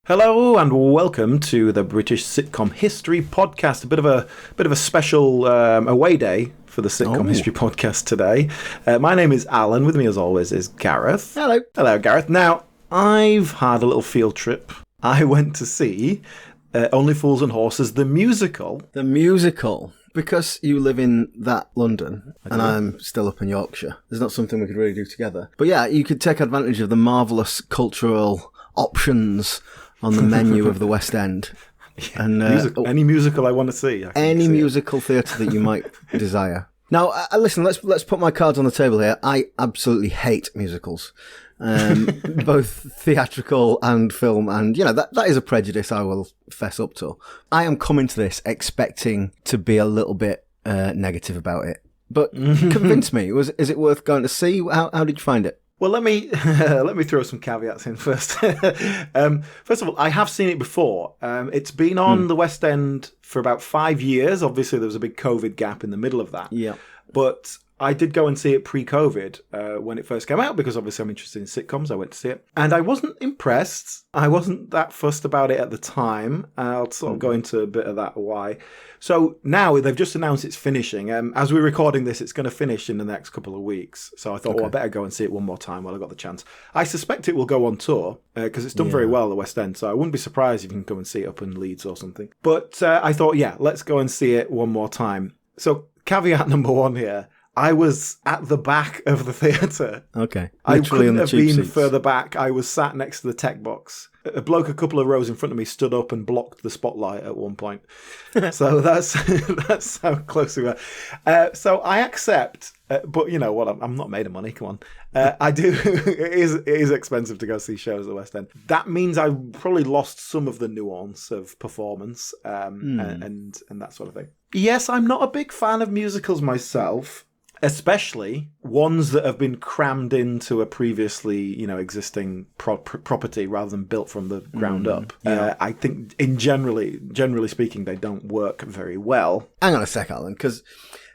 Hello and welcome to the British Sitcom History Podcast. A bit of a special away day for the Sitcom History Podcast today. My name is Alan. With me, as always, is Gareth. Hello, Gareth. Now, I've had a little field trip. I went to see Only Fools and Horses, the musical. The musical. Because you live in that London, and I'm still up in Yorkshire, there's not something we could really do together. But yeah, you could take advantage of the marvellous cultural options on the menu of the West End. And any musical I want to see. Any musical theatre that you might desire. Now, listen, let's put my cards on the table here. I absolutely hate musicals. Both theatrical and film, and that is a prejudice I will fess up to. I am coming to this expecting to be a little bit negative about it, but convince me. Is it worth going to see? How did you find it? Well, let me throw some caveats in first. First of all, I have seen it before. It's been on the West End for about 5 years. Obviously, there was a big COVID gap in the middle of that. Yeah, but I did go and see it pre-COVID when it first came out, because obviously I'm interested in sitcoms. I went to see it. And I wasn't impressed. I wasn't that fussed about it at the time. I'll sort of go into a bit of that why. So now they've just announced it's finishing. As we're recording this, it's going to finish in the next couple of weeks. So I thought, I better go and see it one more time while I got the chance. I suspect it will go on tour because it's done very well at the West End. So I wouldn't be surprised if you can come and see it up in Leeds or something. But I thought, let's go and see it one more time. So caveat number one here. I was at the back of the theatre. Okay. I couldn't have been further back. I was sat next to the tech box. A bloke a couple of rows in front of me stood up and blocked the spotlight at one point. So that's how close we were. So I accept, but you know what? I'm not made of money. Come on. I do. It is expensive to go see shows at the West End. That means I probably lost some of the nuance of performance and that sort of thing. Yes, I'm not a big fan of musicals myself. Especially ones that have been crammed into a previously, existing property rather than built from the ground up. Yeah. I think, generally speaking, they don't work very well. Hang on a sec, Alan, because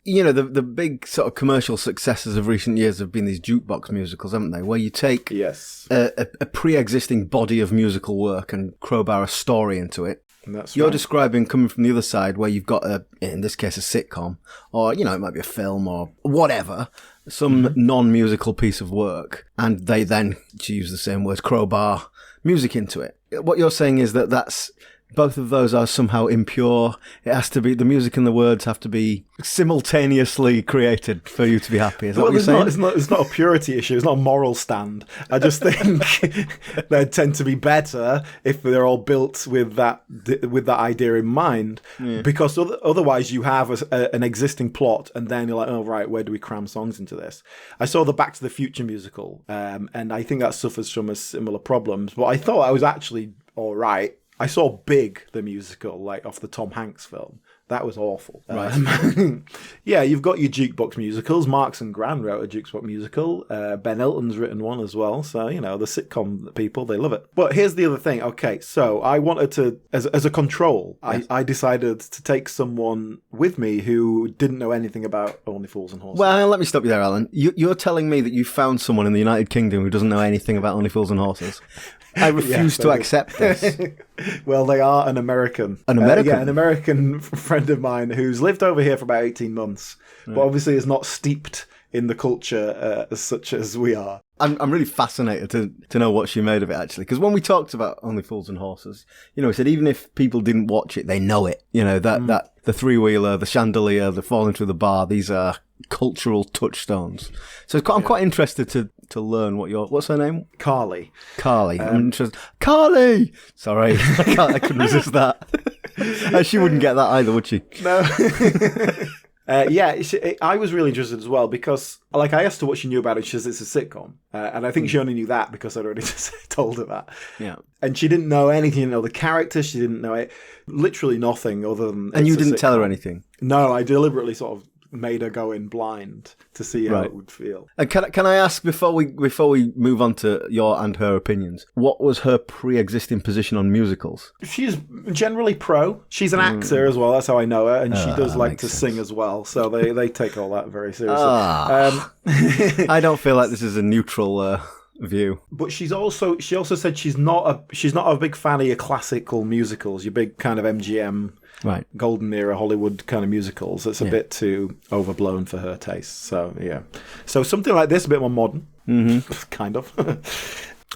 the big sort of commercial successes of recent years have been these jukebox musicals, haven't they? Where you take a pre-existing body of musical work and crowbar a story into it. You're describing coming from the other side, where you've got in this case, a sitcom, or it might be a film or whatever, some non-musical piece of work, and they then, to use the same words, crowbar music into it. What you're saying is that's both of those are somehow impure. It has to be, the music and the words have to be simultaneously created for you to be happy. Is that what you're saying? It's not a purity issue. It's not a moral stand. I just think they tend to be better if they're all built with that idea in mind. Yeah. Because otherwise you have an existing plot, and then you're like, oh, right, where do we cram songs into this? I saw the Back to the Future musical, and I think that suffers from a similar problems. But I thought I was actually all right. I saw Big, the musical, like off the Tom Hanks film. That was awful. Right. You've got your jukebox musicals. Marx and Gran wrote a jukebox musical. Ben Elton's written one as well. So, the sitcom people, they love it. But here's the other thing. Okay, so I wanted to, as a control, yes. I decided to take someone with me who didn't know anything about Only Fools and Horses. Well, let me stop you there, Alan. You're telling me that you found someone in the United Kingdom who doesn't know anything about Only Fools and Horses? I refuse to accept this. Well, they are an American. An American? An American friend of mine who's lived over here for about 18 months, but obviously is not steeped in the culture as such as we are. I'm really fascinated to know what she made of it, actually. Because when we talked about Only Fools and Horses, we said even if people didn't watch it, they know it. That the three-wheeler, the chandelier, the falling through the bar, these are cultural touchstones. So I'm quite interested to learn what's her name? Carly. I'm interested. Carly! Sorry, I couldn't resist that. She wouldn't get that either, would she? No. I was really interested as well because, I asked her what she knew about it. She says it's a sitcom, and I think she only knew that because I'd already told her that. Yeah, and she didn't know anything. She didn't know the characters. She didn't know it. Literally nothing other than. And you didn't tell her anything? No, I deliberately sort of made her go in blind to see how it would feel. And can I ask before we move on to your and her opinions, what was her pre-existing position on musicals? She's generally pro. She's an actor as well. That's how I know her, and she does like to sing as well. So they take all that very seriously. I don't feel like this is a neutral view. But she also said she's not a big fan of your classical musicals, your big kind of MGM, right, golden era Hollywood kind of musicals. It's a bit too overblown for her taste. So yeah, so something like this, a bit more modern, kind of.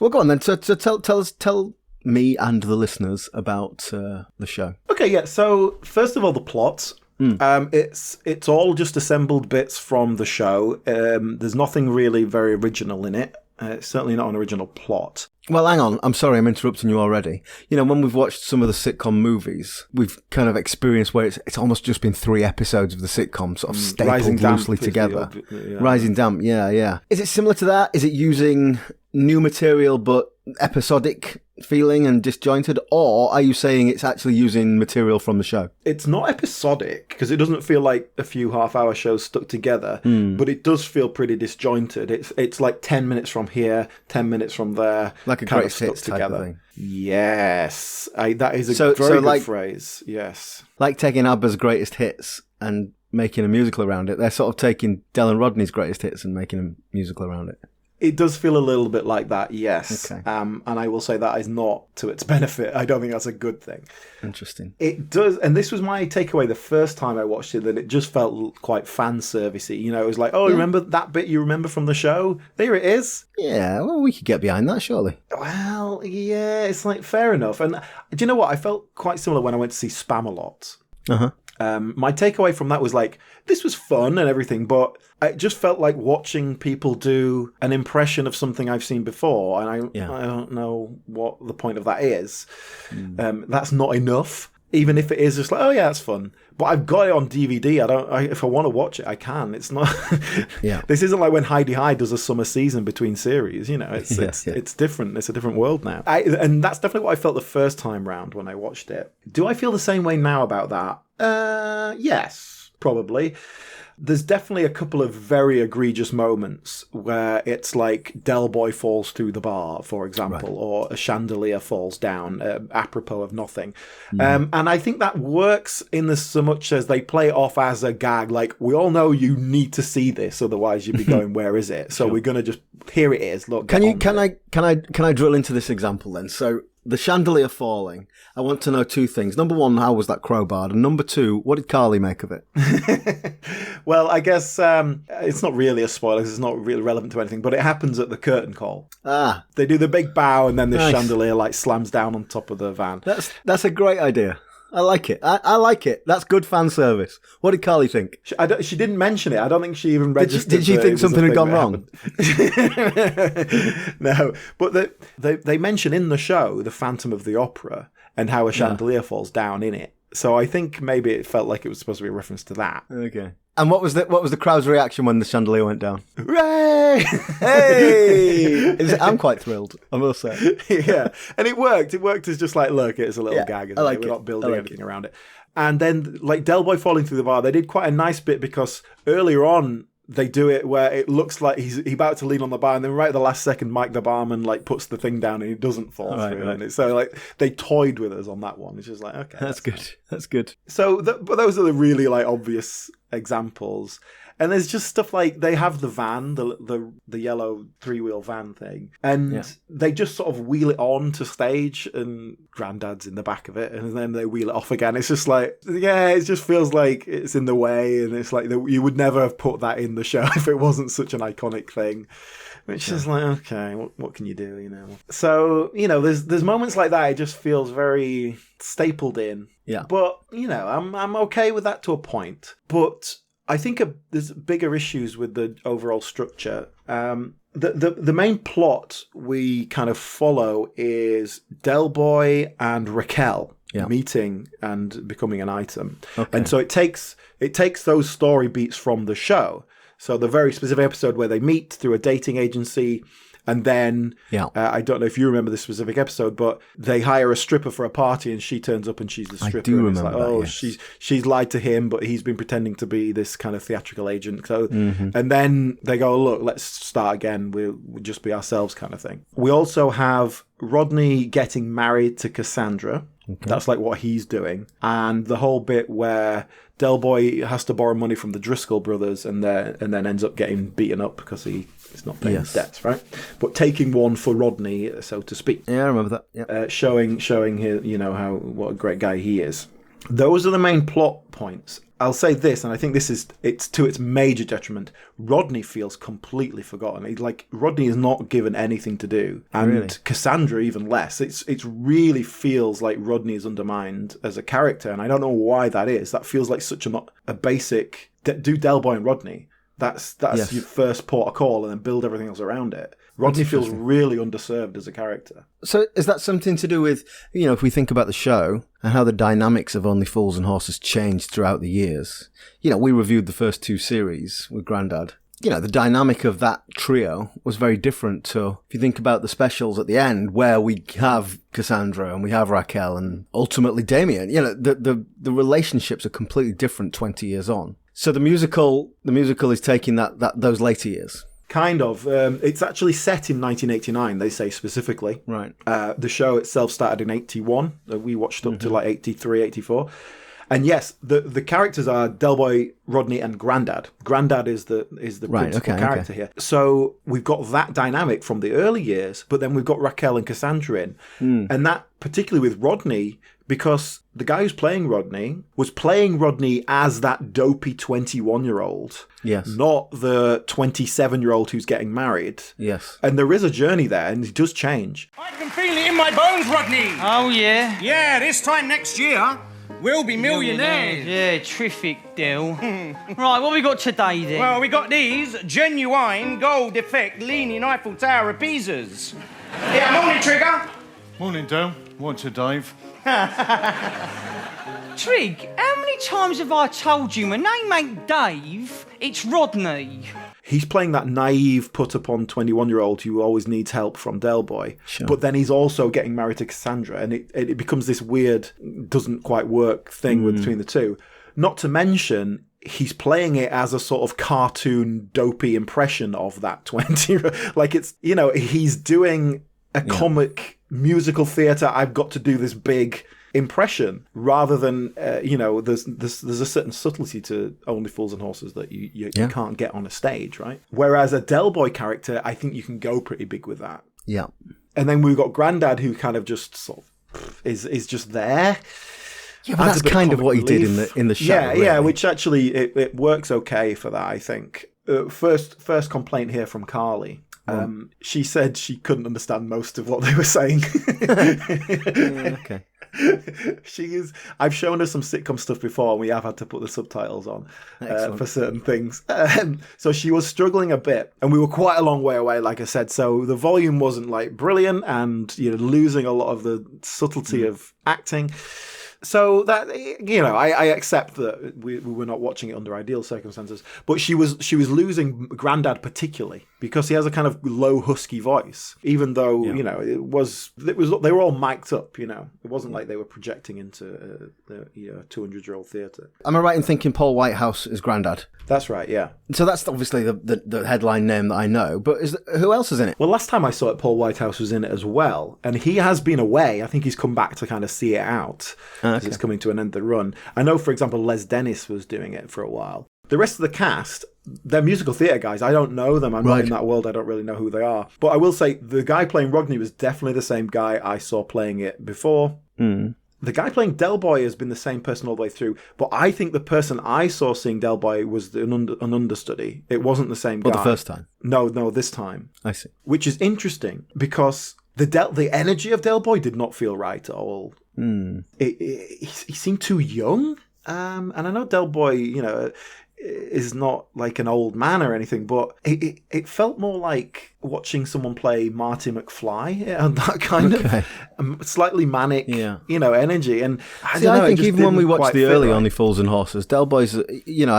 Well, go on then. So tell me and the listeners about the show. Okay, yeah. So first of all, the plot. It's all just assembled bits from the show. There's nothing really very original in it. It's certainly not an original plot. Well, hang on. I'm sorry, I'm interrupting you already. You know, when we've watched some of the sitcom movies, we've kind of experienced where it's almost just been 3 episodes of the sitcom sort of stapled loosely together. Rising Damp, yeah. Is it similar to that? Is it using new material but episodic feeling and disjointed, or are you saying it's actually using material from the show? It's not episodic because it doesn't feel like a few half-hour shows stuck together, but it does feel pretty disjointed. It's like 10 minutes from here, 10 minutes from there, like a greatest hits type of thing. Yes, that is a very good phrase. Yes, like taking ABBA's greatest hits and making a musical around it. They're sort of taking Del and Rodney's greatest hits and making a musical around it. It does feel a little bit like that, yes. Okay. And I will say that is not to its benefit. I don't think that's a good thing. Interesting. It does, and this was my takeaway the first time I watched it, that it just felt quite fan servicey. You know, it was like, oh, remember that bit you remember from the show? There it is. Yeah, well, we could get behind that, surely. Well, yeah, it's like fair enough. And do you know what? I felt quite similar when I went to see Spamalot. Uh-huh. My takeaway from that was like, this was fun and everything, but it just felt like watching people do an impression of something I've seen before, and I don't know what the point of that is. That's not enough, even if it is just like, oh yeah, it's fun. But I've got it on DVD. If I want to watch it, I can. It's not. This isn't like when Heidi High does a summer season between series. You know, it's different. It's a different world now. And that's definitely what I felt the first time round when I watched it. Do I feel the same way now about that? Yes, probably. There's definitely a couple of very egregious moments where it's like Del Boy falls through the bar, for example, or a chandelier falls down, apropos of nothing. And I think that works in so much as they play it off as a gag. Like, we all know you need to see this, otherwise you'd be going, where is it? So we're going to just, here it is. Look, can I drill into this example then? So the chandelier falling, I want to know 2 things. Number 1, how was that crowbarred? And number 2, what did Carly make of it? Well, I guess it's not really a spoiler because it's not really relevant to anything, but it happens at the curtain call. They do the big bow and then the chandelier like slams down on top of the van. That's a great idea. I like it. I like it. That's good fan service. What did Carly think? She didn't mention it. I don't think she even registered. Did she think something had gone wrong? No, but they mention in the show the Phantom of the Opera and how a chandelier falls down in it. So I think maybe it felt like it was supposed to be a reference to that. Okay. And what was the crowd's reaction when the chandelier went down? Hooray! Hey! I'm quite thrilled, I must say. Yeah, and it worked. It worked as just like, look, it's a little gag. Isn't We're not building anything around it. And then, like, Del Boy falling through the bar, they did quite a nice bit because earlier on, they do it where it looks like he's about to lean on the bar, and then right at the last second, Mike the barman like puts the thing down and he doesn't fall through. Right. And so like they toyed with us on that one. It's just like, okay, that's good. That's good. So, but those are the really like obvious examples. And there's just stuff like they have the van, the yellow 3-wheel van thing, and they just sort of wheel it on to stage, and Grandad's in the back of it, and then they wheel it off again. It's just like, it just feels like it's in the way, and it's like you would never have put that in the show if it wasn't such an iconic thing. Which is like, okay, what can you do, you know? So, you know, there's moments like that. It just feels very stapled in. Yeah. But, you know, I'm okay with that to a point. But I think there's bigger issues with the overall structure. The main plot we kind of follow is Del Boy and Raquel meeting and becoming an item. Okay. And so it takes those story beats from the show. So the very specific episode where they meet through a dating agency, and then I don't know if you remember this specific episode, but they hire a stripper for a party, and she turns up and she's the stripper. I do remember that. She's lied to him, but he's been pretending to be this kind of theatrical agent. So, and then they go, look, let's start again. We'll just be ourselves, kind of thing. We also have Rodney getting married to Cassandra. Okay. That's like what he's doing. And the whole bit where Del Boy has to borrow money from the Driscoll brothers and then ends up getting beaten up because he He's not paying his debts, right? But taking one for Rodney, so to speak. Yeah, I remember that. Yeah. Showing here, what a great guy he is. Those are the main plot points. I'll say this, and I think it's to its major detriment. Rodney feels completely forgotten. Rodney is not given anything to do, and really? Cassandra even less. It really feels like Rodney is undermined as a character, and I don't know why that is. That feels like such a basic do Del Boy and Rodney. That's your first port of call, and then build everything else around it. Rodney feels really underserved as a character. So is that something to do with, if we think about the show and how the dynamics of Only Fools and Horses changed throughout the years? We reviewed the first 2 series with Grandad. The dynamic of that trio was very different to, if you think about the specials at the end, where we have Cassandra and we have Raquel and ultimately Damien. The relationships are completely different 20 years on. So the musical is taking those later years. Kind of. It's actually set in 1989, they say specifically. Right. The show itself started in 81. We watched up to 83, 84. And yes, the characters are Del Boy, Rodney, and Grandad. Grandad is the principal character here. So we've got that dynamic from the early years, but then we've got Raquel and Cassandra in. And that, particularly with Rodney, because the guy who's playing Rodney was playing Rodney as that dopey 21-year-old. Yes. Not the 27-year-old who's getting married. Yes. And there is a journey there, and it does change. I can feel it in my bones, Rodney. Oh, yeah? Yeah, this time next year, we'll be millionaires. Yeah, terrific, Del. Right, what we got today, then? Well, we got these genuine gold effect leaning Eiffel Tower of Pisas. Yeah, morning, Trigger. Morning, Del. What's a Dave? Trig, how many times have I told you my name ain't Dave, it's Rodney? He's playing that naive, put-upon 21-year-old who always needs help from Del Boy. Sure. But then he's also getting married to Cassandra, and it becomes this weird, doesn't quite work thing between the two. Not to mention, he's playing it as a sort of cartoon, dopey impression of that 20. Like it's, he's doing a comic musical theatre, I've got to do this big impression, rather than, there's a certain subtlety to Only Fools and Horses that you can't get on a stage, right? Whereas a Del Boy character, I think you can go pretty big with that. Yeah. And then we've got Grandad, who kind of just sort of is just there. Yeah, but that's kind of what he did in the show. Yeah, really. Yeah, which actually it works okay for that, I think. First complaint here from Carly. She said she couldn't understand most of what they were saying. Okay. I've shown her some sitcom stuff before, and we have had to put the subtitles on for certain things. So she was struggling a bit, and we were quite a long way away, like I said. So the volume wasn't brilliant, and losing a lot of the subtlety of acting. So that I accept that we were not watching it under ideal circumstances, but she was losing Grandad particularly because he has a kind of low husky voice, even though they were all mic'd up. It wasn't like they were projecting into the 200-year-old theatre. Am I right in thinking Paul Whitehouse is Grandad? That's right, yeah. So that's obviously the headline name that I know, but who else is in it? Well, last time I saw it, Paul Whitehouse was in it as well, and he has been away. I think he's come back to kind of see it out. Okay. It's coming to an end of the run. I know, for example, Les Dennis was doing it for a while. The rest of the cast, they're musical theatre guys. I don't know them. I'm not in that world. I don't really know who they are. But I will say the guy playing Rodney was definitely the same guy I saw playing it before. The guy playing Del Boy has been the same person all the way through. But I think the person I saw seeing Del Boy was an understudy. It wasn't the same guy. Well, the first time? No, this time. I see. Which is interesting because the energy of Del Boy did not feel right at all. He seemed too young, and I know Del Boy, is not like an old man or anything, but it felt more like watching someone play Marty McFly, and that kind of slightly manic, energy. And I think even when we watched the early Only Fools and Horses, Del Boy's, I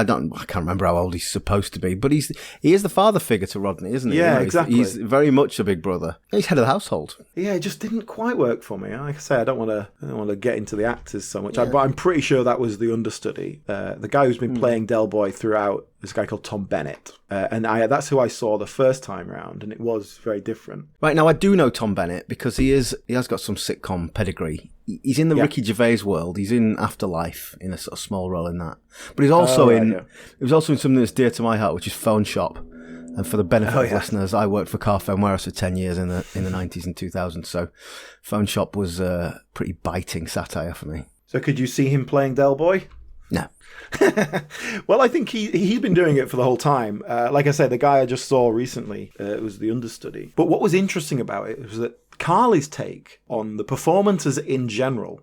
can't remember how old he's supposed to be, but he is the father figure to Rodney, isn't he? Yeah, exactly. He's very much a big brother. He's head of the household. Yeah, it just didn't quite work for me. Like I say, I don't want to get into the actors so much, but I'm pretty sure that was the understudy, the guy who's been playing Del Boy throughout. This guy called Tom Bennett, and that's who I saw the first time round, and it was very different. Right, now I do know Tom Bennett because he has got some sitcom pedigree. He's in the Ricky Gervais world. He's in Afterlife in a sort of small role in that, but he's also he was also in something that's dear to my heart, which is Phone Shop. And for the benefit of listeners, I worked for Carphone Warehouse for 10 years in the 90s and 2000s, so Phone Shop was a pretty biting satire for me. So could you see him playing Del Boy? No. Well, I think he'd been doing it for the whole time. Like I said, the guy I just saw recently, it was the understudy. But what was interesting about it was that Carly's take on the performances in general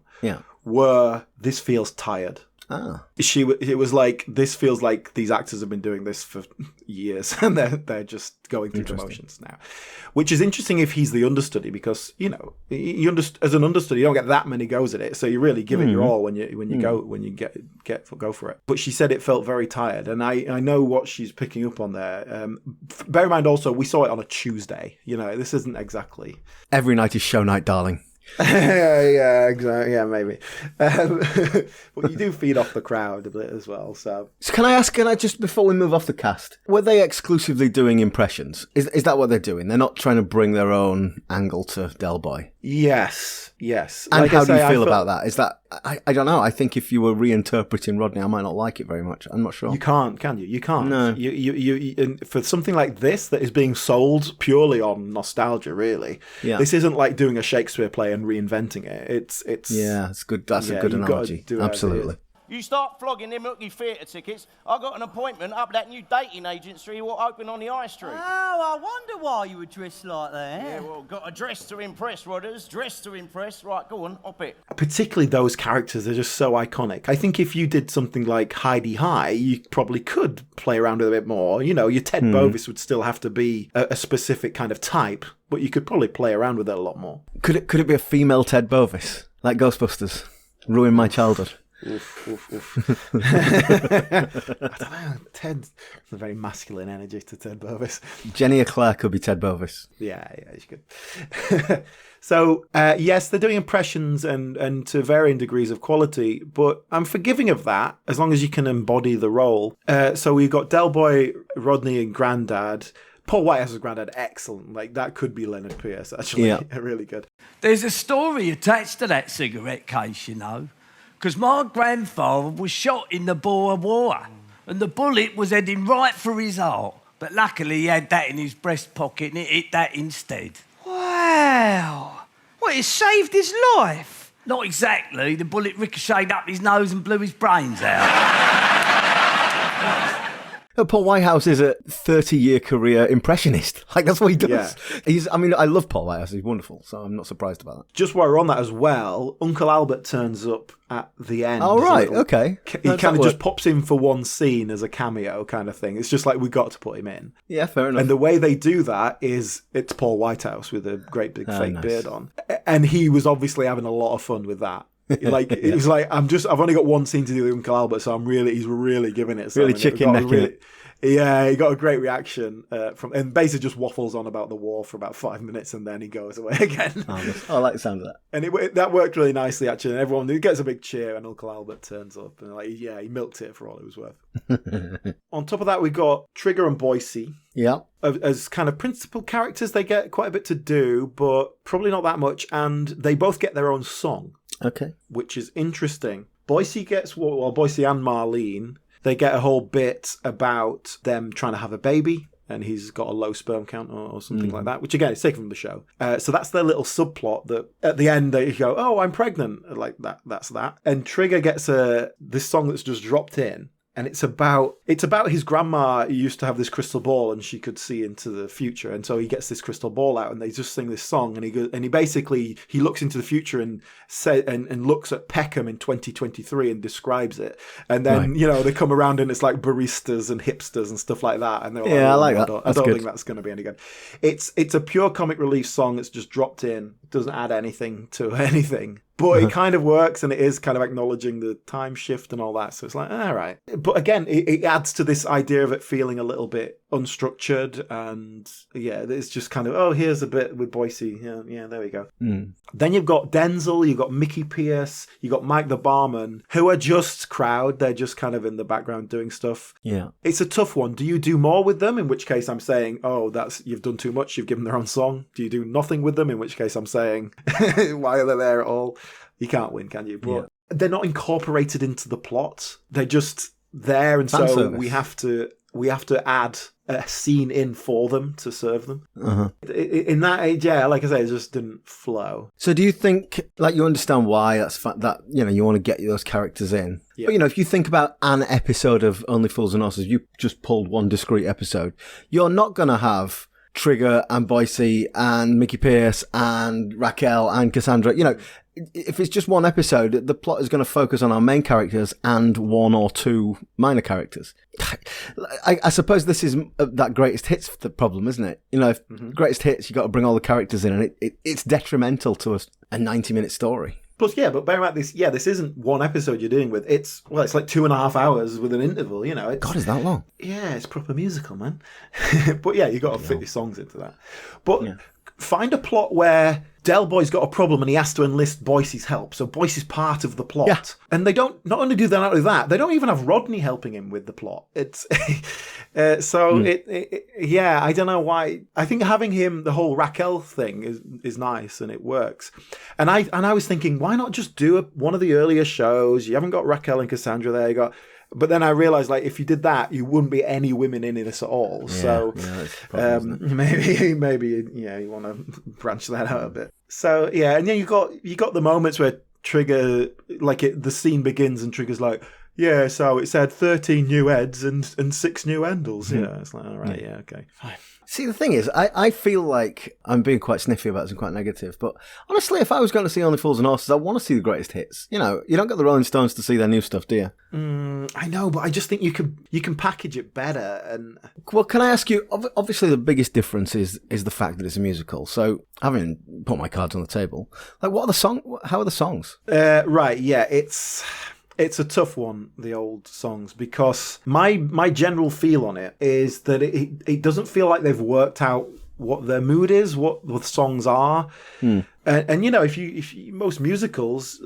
were, this feels tired. Ah. It was like, this feels like these actors have been doing this for years and they're just going through the motions now, which is interesting if he's the understudy, because as an understudy you don't get that many goes at it, so you really give it your all when you go for it. But she said it felt very tired, and I know what she's picking up on there. Bear in mind also, we saw it on a Tuesday. This isn't exactly every night is show night, darling. Yeah, exactly. Yeah, maybe. But you do feed off the crowd a bit as well. So can I just, before we move off the cast, were they exclusively doing impressions? Is that what they're doing? They're not trying to bring their own angle to Del Boy? Yes. And how do you feel about that? Is that, I don't know. I think if you were reinterpreting Rodney, I might not like it very much. I'm not sure. You can't, can you? You can't. No. You for something like this that is being sold purely on nostalgia, really. Yeah. This isn't like doing a Shakespeare play and reinventing it. It's it's good. That's a good analogy. Absolutely. You start flogging them looky theatre tickets. I got an appointment up that new dating agency what opened on the high street. Oh, I wonder why you were dressed like that. Yeah, well, got a dress to impress, Rodders. Dress to impress. Right, go on, hop it. Particularly those characters are just so iconic. I think if you did something like Heidi High, you probably could play around with it a bit more. Your Ted Bovis would still have to be a specific kind of type, but you could probably play around with it a lot more. Could it be a female Ted Bovis, like Ghostbusters? Ruin my childhood. Oof. I don't know. Ted's a very masculine energy to Ted Bovis. Jenny Eclair could be Ted Bovis. Yeah, she could. So, yes, they're doing impressions and to varying degrees of quality, but I'm forgiving of that as long as you can embody the role. So we've got Del Boy, Rodney, and Grandad. Paul Whitehouse's Grandad, excellent. Like, that could be Leonard Pierce, actually. Yeah. Really good. There's a story attached to that cigarette case, because my grandfather was shot in the Boer War, and the bullet was heading right for his heart. But luckily he had that in his breast pocket and it hit that instead. Wow. What, it saved his life? Not exactly. The bullet ricocheted up his nose and blew his brains out. Paul Whitehouse is a 30-year career impressionist. Like, that's what he does. Yeah. I love Paul Whitehouse. He's wonderful, so I'm not surprised about that. Just while we're on that as well, Uncle Albert turns up at the end. Oh, right, okay. He kind of just pops in for one scene as a cameo kind of thing. It's just like, we got to put him in. Yeah, fair enough. And the way they do that is, it's Paul Whitehouse with a great big fake beard on. And he was obviously having a lot of fun with that. Like, it was like, I've only got one scene to do with Uncle Albert, so he's really giving it. Really chicken necking it. Yeah, he got a great reaction and basically just waffles on about the war for about 5 minutes and then he goes away again. I like the sound of that. And that worked really nicely, actually. And everyone gets a big cheer and Uncle Albert turns up and he milked it for all it was worth. On top of that, we got Trigger and Boise. Yeah. As kind of principal characters, they get quite a bit to do, but probably not that much. And they both get their own song. Okay. Which is interesting. Boise gets, Boise and Marlene, they get a whole bit about them trying to have a baby, and he's got a low sperm count or something like that, which again is taken from the show. So that's their little subplot that at the end they go, oh, I'm pregnant, like that. That's that. And Trigger gets this song that's just dropped in. And it's about his grandma used to have this crystal ball and she could see into the future. And so he gets this crystal ball out and they just sing this song. And he looks into the future and looks at Peckham in 2023 and describes it. And then, they come around and it's like baristas and hipsters and stuff like that. And they're like, I like that. I don't think that's going to be any good. It's a pure comic relief song that's just dropped in. It doesn't add anything to anything. But it kind of works, and it is kind of acknowledging the time shift and all that. So it's like, all right. But again, it adds to this idea of it feeling a little bit unstructured. And it's just kind of, oh, here's a bit with Boise. Yeah, there we go. Then you've got Denzel, you've got Mickey Pierce, you've got Mike the barman, who are just crowd. They're just kind of in the background doing stuff. Yeah. It's a tough one. Do you do more with them? In which case I'm saying, oh, you've done too much. You've given their own song. Do you do nothing with them? In which case I'm saying, why are they there at all? You can't win, can you? But they're not incorporated into the plot. They're just there, and so we have to we have to add a scene in for them to serve them. Uh-huh. In that age, yeah, like I say, it just didn't flow. So do you think, like, you understand why that, you know, you want to get those characters in? Yeah. But, you know, if you think about an episode of Only Fools and Horses, you just pulled one discrete episode, you're not going to have Trigger and Boise and Mickey Pierce and Raquel and Cassandra. You know, if it's just one episode, the plot is going to focus on our main characters and one or two minor characters. I suppose this is that greatest hits problem, isn't it? You know, if greatest hits, you got to bring all the characters in, and it's detrimental to a 90-minute story. Plus, yeah, but bear in mind this isn't one episode you're dealing with. It's like 2.5 hours with an interval, you know. God, is that long? Yeah, it's proper musical, man. But yeah, you got to fit your songs into that. But find a plot where Del Boy's got a problem and he has to enlist Boise's help. So Boise's part of the plot. Yeah. And they don't, not only do they not do that, they don't even have Rodney helping him with the plot. It's, I don't know why. I think having him, the whole Raquel thing is nice and it works. And I was thinking, why not just do one of the earlier shows? You haven't got Raquel and Cassandra there. But then I realised, like, if you did that, you wouldn't be any women in this at all. Yeah, so that's the problem, maybe you want to branch that out a bit. So yeah, and then you got the moments where Trigger, like, the scene begins and Trigger's like, yeah, so it said 13 new heads and 6 new handles. Yeah, it's like, all right, yeah, okay, fine. See, the thing is, I feel like I'm being quite sniffy about this and quite negative, but honestly, if I was going to see Only Fools and Horses, I want to see the greatest hits. You know, you don't get the Rolling Stones to see their new stuff, do you? I know, but I just think you can package it better. And well, can I ask you? Obviously, the biggest difference is the fact that it's a musical. So, having put my cards on the table, like, what are the songs? How are the songs? Right, yeah, It's a tough one, the old songs, because my general feel on it is that it doesn't feel like they've worked out what their mood is, what the songs are. And you know, if you most musicals,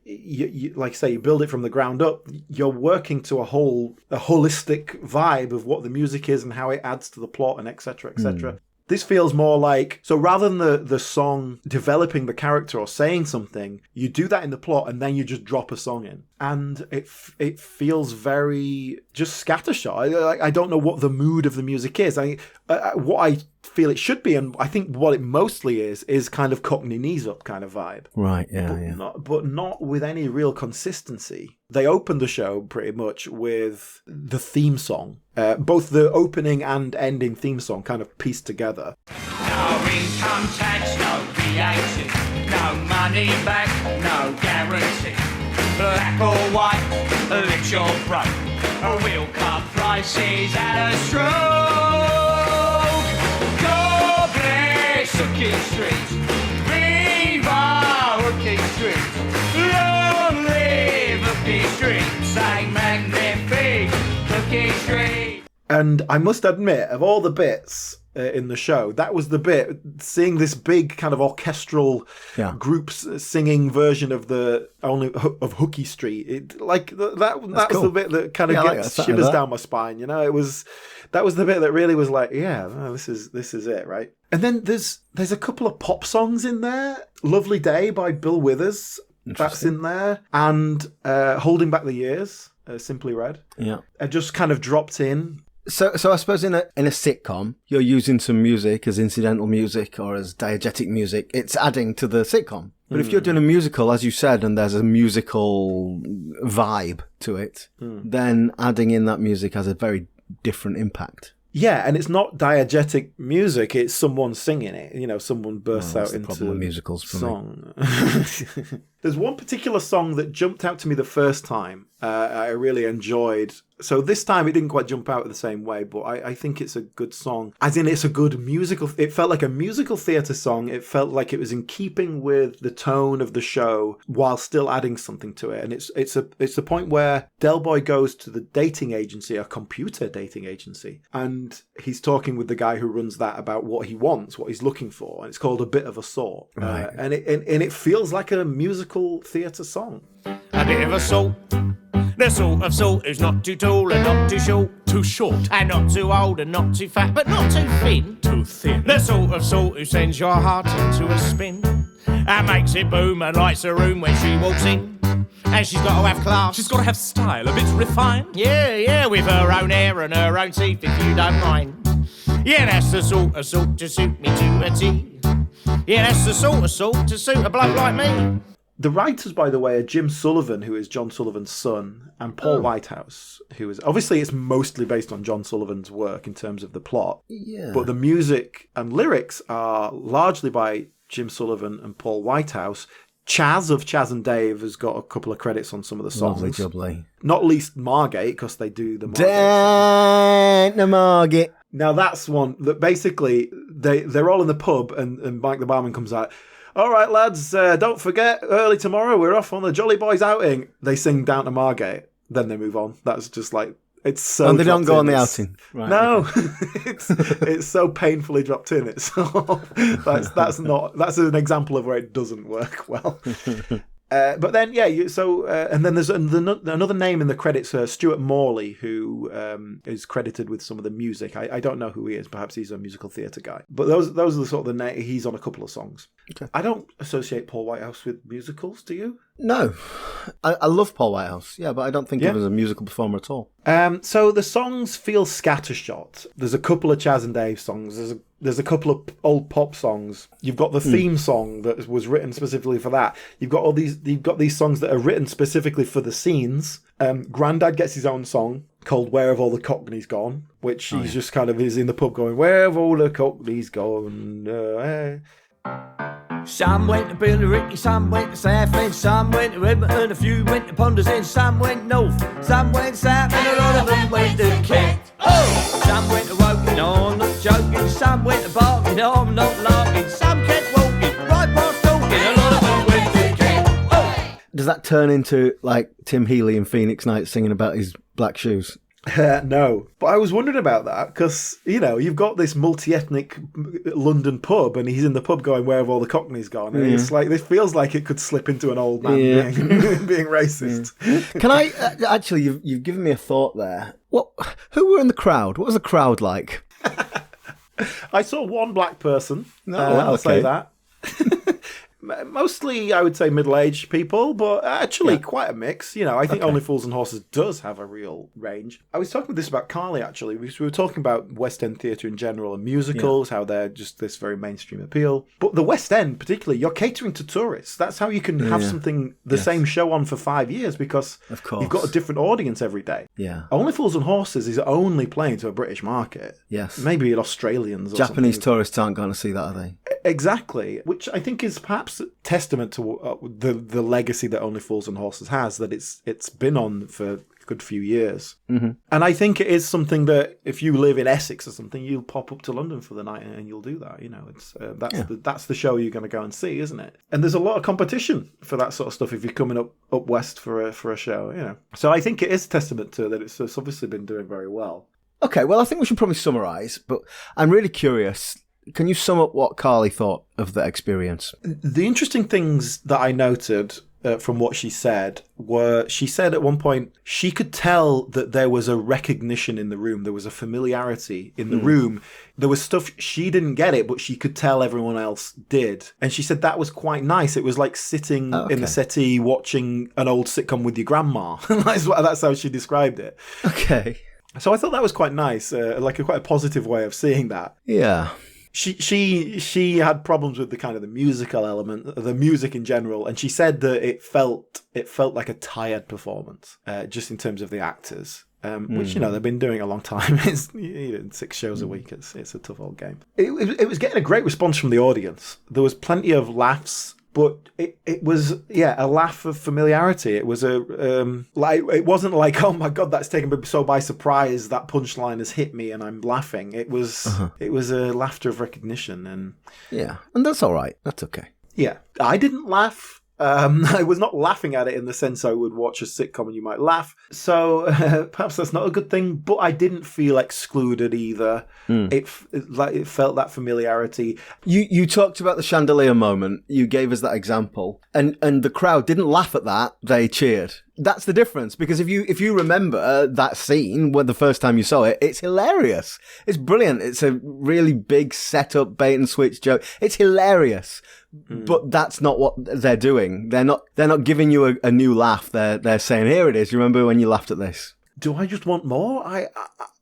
you like I say, you build it from the ground up, you're working to a holistic vibe of what the music is and how it adds to the plot and etc. etc. This feels more like, so rather than the song developing the character or saying something, you do that in the plot and then you just drop a song in. And it feels very just scattershot. I don't know what the mood of the music is. What I feel it should be, and I think what it mostly is kind of Cockney knees up kind of vibe. Right, yeah. But not with any real consistency. They opened the show pretty much with the theme song. Both the opening and ending theme song kind of pieced together. No income tax, no VAT, no money back, no guarantee. Black or white, rich or broke, we'll cut prices at a stroke. God bless Hooky Street, viva Hooky Street, long live Hooky Street, say magnifique Hooky Street. And I must admit, of all the bits in the show, that was the bit, seeing this big kind of orchestral groups singing version of of Hooky Street. That was cool. The bit that kind of shivers down my spine. You know, that was the bit that really was like, this is it, right? And then there's a couple of pop songs in there. Lovely Day by Bill Withers, that's in there, and Holding Back the Years, Simply Red. Yeah, just kind of dropped in. So I suppose in a sitcom, you're using some music as incidental music or as diegetic music. It's adding to the sitcom. But if you're doing a musical, as you said, and there's a musical vibe to it, then adding in that music has a very different impact. Yeah, and it's not diegetic music, it's someone singing it. You know, someone bursts out into musicals for song. There's one particular song that jumped out to me the first time. I really enjoyed. So this time it didn't quite jump out the same way, but I think it's a good song. As in, it's a good musical. It felt like a musical theatre song. It felt like it was in keeping with the tone of the show while still adding something to it. And it's the point where Del Boy goes to the dating agency, a computer dating agency, and he's talking with the guy who runs that about what he wants, what he's looking for. And it's called A Bit of a Sort. Right. And it feels like a musical theatre song. A bit of a salt. The sort of salt who's not too tall and not too short. Too short. And not too old and not too fat, but not too thin. Too thin. The sort of salt who sends your heart into a spin and makes it boom and lights the room when she walks in. And she's got to have class. She's got to have style, a bit refined. Yeah, with her own hair and her own teeth, if you don't mind. Yeah, that's the sort to suit me to a T. Yeah, that's the sort to suit a bloke like me. The writers, by the way, are Jim Sullivan, who is John Sullivan's son, and Paul Whitehouse, who is... Obviously, it's mostly based on John Sullivan's work in terms of the plot. Yeah. But the music and lyrics are largely by Jim Sullivan and Paul Whitehouse. Chaz of Chaz and Dave has got a couple of credits on some of the songs. Lovely jubbly. Not least Margate, because they do the Margate. The Margate. Now, that's one that basically they're all in the pub and Mike the barman comes out. All right, lads, don't forget, early tomorrow we're off on the Jolly Boys outing. They sing Down to Margate, then they move on. That's just like, it's so... And they don't go on the outing. Right, no, okay. it's so painfully dropped in. It's that's an example of where it doesn't work well. But then, and then there's another name in the credits, Stuart Morley, who is credited with some of the music. I don't know who he is. Perhaps he's a musical theatre guy. But those are the sort of he's on a couple of songs. Okay. I don't associate Paul Whitehouse with musicals, do you? No. I love Paul Whitehouse, yeah, but I don't think of him as a musical performer at all. So the songs feel scattershot. There's a couple of Chaz and Dave songs. There's a couple of old pop songs. You've got the theme song that was written specifically for that. You've got these songs that are written specifically for the scenes. Grandad gets his own song called Where Have All the Cockneys Gone, which he's just kind of is in the pub going, Where have all the Cockneys gone? Some went to Billericay, some went to Southend, some went to Edmonton, a few went to Ponders End, some went north, some went south, and a lot of them went to Kent. Oh! Some went to Woking, no, I'm not joking, some went to Barking, no, I'm not larking, some kept walking, right past talking, a lot of them went to Kent. Oh! Does that turn into, like, Tim Healy in Phoenix Nights singing about his black shoes? No, but I was wondering about that because, you've got this multi-ethnic London pub and he's in the pub going, Where have all the Cockneys gone? And it's like, this feels like it could slip into an old man being racist. Can I, actually, you've given me a thought there. Who were in the crowd? What was the crowd like? I saw one black person, I'll say that. Mostly, I would say, middle-aged people, but actually quite a mix. I think Only Fools and Horses does have a real range. I was talking with this about Carly, actually, because we were talking about West End theatre in general and musicals, how they're just this very mainstream appeal. But the West End, particularly, you're catering to tourists. That's how you can have something, the same show on for 5 years, because you've got a different audience every day. Yeah. Only Fools and Horses is only playing to a British market. Yes. Maybe Australians or Japanese tourists aren't going to see that, are they? Exactly, which I think is perhaps a testament to the legacy that Only Fools and Horses has, that it's been on for a good few years. Mm-hmm. And I think it is something that if you live in Essex or something, you'll pop up to London for the night and you'll do that. It's that's the show you're going to go and see, isn't it? And there's a lot of competition for that sort of stuff if you're coming up west for a show. So I think it is a testament to that. It's obviously been doing very well. Okay, well, I think we should probably summarise, but I'm really curious. Can you sum up what Carly thought of the experience? The interesting things that I noted from what she said were, she said at one point she could tell that there was a recognition in the room. There was a familiarity in the room. There was stuff she didn't get it, but she could tell everyone else did. And she said that was quite nice. It was like sitting in the settee watching an old sitcom with your grandma. That's how she described it. Okay. So I thought that was quite nice, quite a positive way of seeing that. Yeah. She had problems with the kind of the musical element, the music in general, and she said that it felt like a tired performance, just in terms of the actors, which they've been doing a long time. It's 6 shows a week. It's a tough old game. It was getting a great response from the audience. There was plenty of laughs. But it was a laugh of familiarity. It was it wasn't like, oh my god, that's taken me so by surprise, that punchline has hit me and I'm laughing. It was a laughter of recognition, and that's all right. That's okay. Yeah, I didn't laugh. I was not laughing at it in the sense I would watch a sitcom and you might laugh. So perhaps that's not a good thing, but I didn't feel excluded either. It felt that familiarity. You talked about the chandelier moment. You gave us that example. And the crowd didn't laugh at that. They cheered. That's the difference, because if you remember that scene when the first time you saw it, it's hilarious. It's brilliant. It's a really big setup bait and switch joke. It's hilarious. But that's not what they're doing. They're not giving you a new laugh. They're saying, here it is. You remember when you laughed at this? Do I just want more?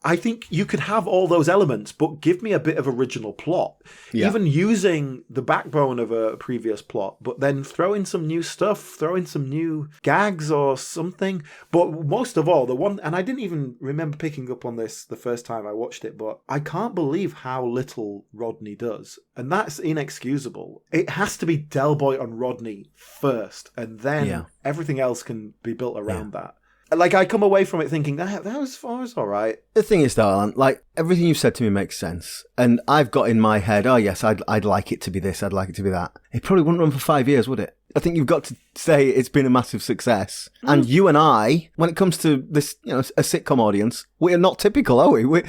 I think you could have all those elements, but give me a bit of original plot. Yeah. Even using the backbone of a previous plot, but then throw in some new stuff, throw in some new gags or something. But most of all, the one, and I didn't even remember picking up on this the first time I watched it, but I can't believe how little Rodney does. And that's inexcusable. It has to be Del Boy on Rodney first, and then everything else can be built around that. Like, I come away from it thinking, that was all right. The thing is, though, Alan, like, everything you've said to me makes sense. And I've got in my head, oh, yes, I'd like it to be this, I'd like it to be that. It probably wouldn't run for 5 years, would it? I think you've got to say it's been a massive success. And you and I, when it comes to this, a sitcom audience, we are not typical, are we? We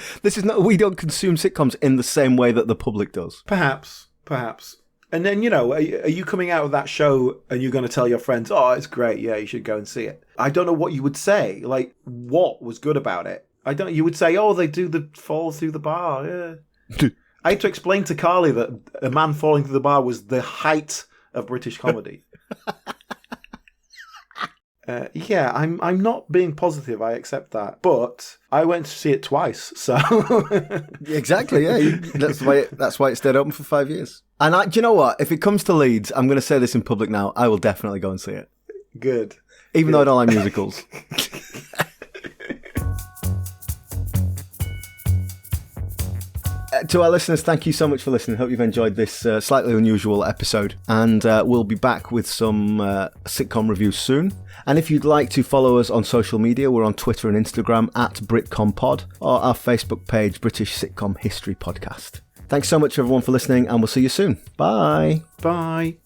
don't consume sitcoms in the same way that the public does. Perhaps. And then, are you coming out of that show and you're going to tell your friends, oh, it's great, yeah, you should go and see it? I don't know what you would say. Like, what was good about it? You would say, oh, they do the fall through the bar, yeah. I had to explain to Carly that a man falling through the bar was the height of British comedy. I'm not being positive, I accept that. But I went to see it twice, so... Exactly, yeah. That's why it stayed open for 5 years. And do you know what? If it comes to Leeds, I'm going to say this in public now, I will definitely go and see it. Good. Even though I don't like musicals. To our listeners, thank you so much for listening. Hope you've enjoyed this slightly unusual episode. And we'll be back with some sitcom reviews soon. And if you'd like to follow us on social media, we're on Twitter and Instagram at BritComPod, or our Facebook page, British Sitcom History Podcast. Thanks so much, everyone, for listening, and we'll see you soon. Bye. Bye.